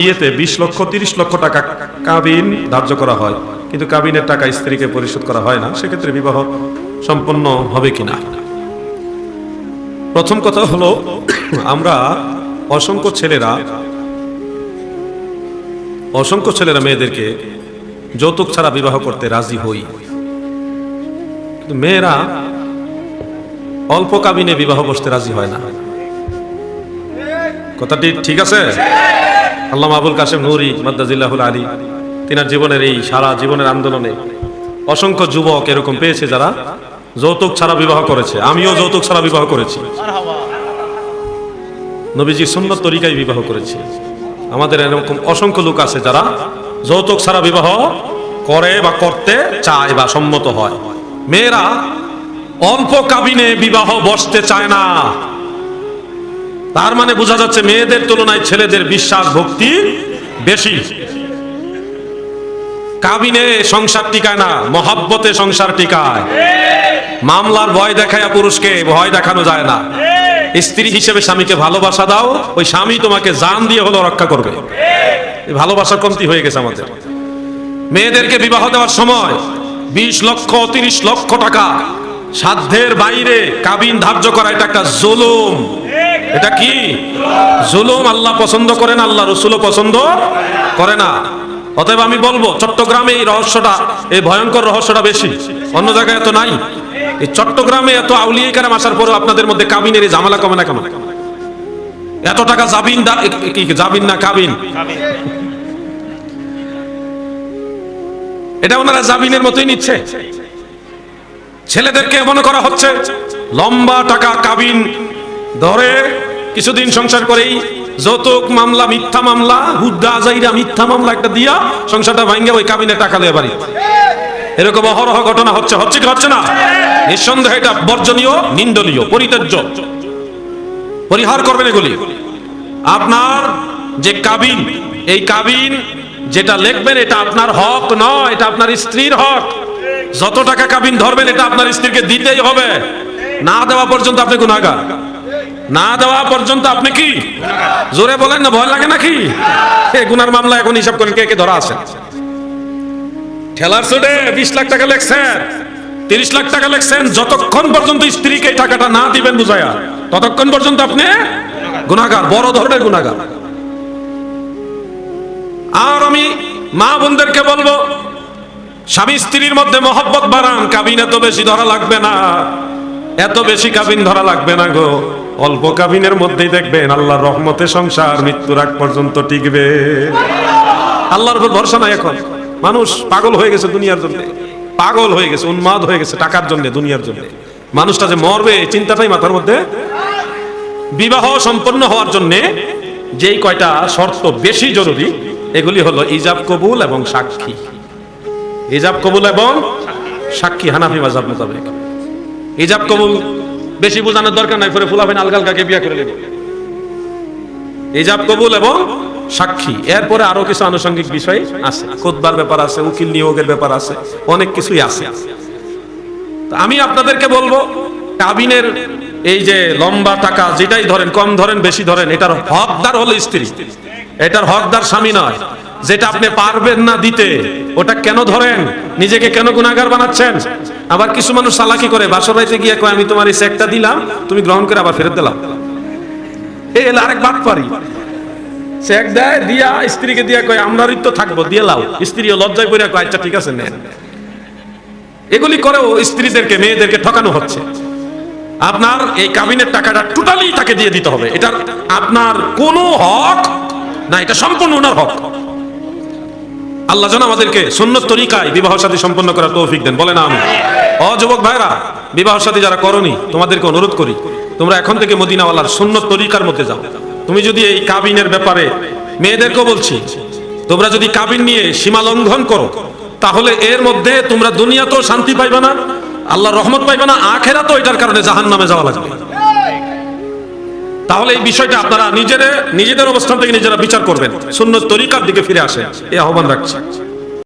বিয়েতে 20 লক্ষ 30 লক্ষ টাকা কাবিন ধার্য করা হয়, কিন্তু কাবিনের টাকা স্ত্রীকে পরিশোধ করা হয় না। সেক্ষেত্রে বিবাহ সম্পন্ন হবে কিনা? প্রথম কথা হলো, আমরা অসংখ্য ছেলেরা মেয়েদেরকে যৌতুক ছাড়া বিবাহ করতে রাজি হই, কিন্তু মেয়েরা অল্প কাবিনে বিবাহ বসতে রাজি হয় না। কথাটি ঠিক আছে? আল্লামা আবুল কাসেম নুরি মাদ্দাজিল্লাহুল আলী তিনার জীবনের এই সারা জীবনের আন্দোলনে অসংখ্য যুবক এরকম পেয়েছে যারা যৌতুক ছাড়া বিবাহ করেছে। আমিও যৌতুক ছাড়া বিবাহ করেছি, নবীজি সুন্নত তরিকায় বিবাহ করেছি। আমাদের এরকম অসংখ্য লোক আছে যারা যৌতুক ছাড়া বিবাহ করে বা করতে চায় বা সম্মত হয়। মেয়েরা অল্প কাবিনে বিবাহ বসতে চায় না। তার মানে বোঝা যাচ্ছে মেয়েদের তুলনায় ছেলেদের বিশ্বাস ভক্তি বেশি। কাবিনে সংসার টিকায় না, মহাব্বতে সংসার টিকায়। মামলার ভয় দেখায় পুরুষকে ভয় দেখানো যায় না। স্ত্রী হিসেবে স্বামীকে ভালোবাসা দাও, ওই স্বামী তোমাকে জান দিয়ে হলো রক্ষা করবে। ভালোবাসার কমতি হয়ে গেছে আমাদের। মেয়েদেরকে বিবাহ দেওয়ার সময় 20 লক্ষ 30 লক্ষ টাকা সাধ্যের বাইরে কাবিন ধার্য করা, এটা একটা জুলুম। এটা কি জুলুম? আল্লাহ পছন্দ করে না, আল্লাহ রাসূলও পছন্দ করে না। অতএব আমি বলবো, চট্টগ্রামে এই রহস্যটা, এই ভয়ঙ্কর রহস্যটা বেশি, অন্য জায়গায় এত নাই। এই চট্টগ্রামে এত আউলিয়া কেরাম আসার পরেও আপনাদের মধ্যে কাবিনের এই ঝামেলা কমে না কেন? এত টাকা জাবিন না কাবিন, এটা ওনারা জাবিনের মতোই নিচ্ছে। ছেলেদেরকে মনে করা হচ্ছে লম্বা টাকা কাবিন ধরে কিছুদিন সংসার করেই যৌতুক মামলা, মিথ্যা মামলা, হুদ্দা আজাইরা মিথ্যা মামলা একটা দিয়া সংসারটা ভাঙ্গে ওই কাবিনে টাকা দিয়ে বাড়ি। এরকম অহরহ ঘটনা হচ্ছে কি হচ্ছে না? নিঃসন্দেহে এটা বর্জনীয়, নিন্দনীয়, পরিত্যাজ্য। পরিহার করবেন এগুলি। আপনার যে কাবিন, এই কাবিন যেটা লিখবেন এটা আপনার হক নয়, এটা আপনার স্ত্রীর হক। যত টাকা কাবিন ধরবেন এটা আপনার স্ত্রীকে দিতেই হবে। না দেওয়া পর্যন্ত আপনি গুনাহগার। না দেওয়া পর্যন্ত আপনি কি? জোরে বলেন না, ভয় লাগে নাকি? গুনার মামলা এখন হিসাব করেন কে কে ধরা আছে। ঠেলার চোটে 20 লাখ টাকা লেখছেন, 30 লাখ টাকা লেখছেন, যতক্ষণ পর্যন্ত স্ত্রীকে এই টাকাটা না দিবেন বুঝায়া, ততক্ষণ পর্যন্ত আপনি গুনাহগার, বড় ধরনের গুনাহগার। আর আমি মা বোনদেরকে বলবো, স্বামী স্ত্রীর মধ্যে মহব্বত বাড়ান। কাবিন এত বেশি ধরা লাগবে না, এত বেশি কাবিন ধরা লাগবে না গো। অল্প কাবিনের মধ্যেই দেখবেন আল্লাহর রহমতে সংসার মৃত্যুর আগ পর্যন্ত টিকবে। আল্লাহর উপর ভরসা নাই। এখন মানুষ পাগল হয়ে গেছে দুনিয়ার জন্য, পাগল হয়ে গেছে, উন্মাদ হয়ে গেছে টাকার জন্য, দুনিয়ার জন্য। মানুষটা যে মরবে চিন্তাটাই মাথার মধ্যে। বিবাহ সম্পন্ন হওয়ার জন্য যেই কয়টা শর্ত বেশি জরুরি, এগুলি হলো ইজাব কবুল এবং সাক্ষী। ইজাব কবুল এবং সাক্ষী হানাফি মাযহাব মোতাবেক। ইজাব কবুল বেশি বোঝানোর দরকার নাই, পরে ফুলাবেন আলগালগাকে বিয়ে করে নেবেন। ইজাব কবুল এবং সাক্ষী, এরপরে আরো কিছু আনুষঙ্গিক বিষয় আছে, খুতবার ব্যাপার আছে, উকিল নিয়োগের ব্যাপার আছে, অনেক কিছুই আছে। আমি আপনাদেরকে বলবো, কাবিনের এই যে লম্বা টাকা যেটাই ধরেন, কম ধরেন বেশি ধরেন, এটার হকদার হলো স্ত্রী, এটার হকদার স্বামী নয়। যেটা আপনি পারবেন না দিতে, ওটা কেন ধরেন? নিজেকে কেন গুনাহগার বানাচ্ছেন? আবার কিছু মানুষ চালাকি করে, বাসর রাইতে গিয়ে কয় আমি তোমার এই চেকটা দিলাম, তুমি গ্রহণ করে আবার ফেরত দিলাম। এই আরেক বাটপারি। চেক দেয়, দিয়া স্ত্রীকে দিয়া কয় আমরারই তো থাকবো, দিয়ে লাও। স্ত্রীও লজ্জায় পড়ে কয় আচ্ছা ঠিক আছে নেন। এগুলি করেও স্ত্রীদেরকে, মেয়েদেরকে ঠকানো হচ্ছে। আপনার এই কাবিনের টাকাটা টোটালি তাকে দিয়ে দিতে হবে। এটা আপনার কোনো হক না, এটা সম্পূর্ণ ওনার হক। আল্লাহ যেন আমাদেরকে সুন্নত তরিকায় বিবাহ শাদী সম্পন্ন করার তৌফিক দেন, বলেন আমিন। যুবক ভাইরা, বিবাহ শাদী যারা করনি, তোমাদেরকে অনুরোধ করি, তোমরা এখন থেকে মদিনাওয়ালার সুন্নত তরিকার মধ্যে যাও। তুমি যদি এই কাবিনের ব্যাপারে, মেয়েদেরকেও বলছি, তোমরা যদি কাবিন নিয়ে সীমা লঙ্ঘন করো, তাহলে এর মধ্যে তোমরা দুনিয়াতেও শান্তি পাইবে না, আল্লাহর রহমত পাইবে না, আখিরাতেও এটার কারণে জাহান্নামে যাওয়া লাগবে। তাহলে এই বিষয়টা আপনারা নিজেদের অবস্থান থেকে নিজেরা বিচার করবেন, সুন্নত তরিকার দিকে ফিরে আসেন, এই আহ্বান রাখছি।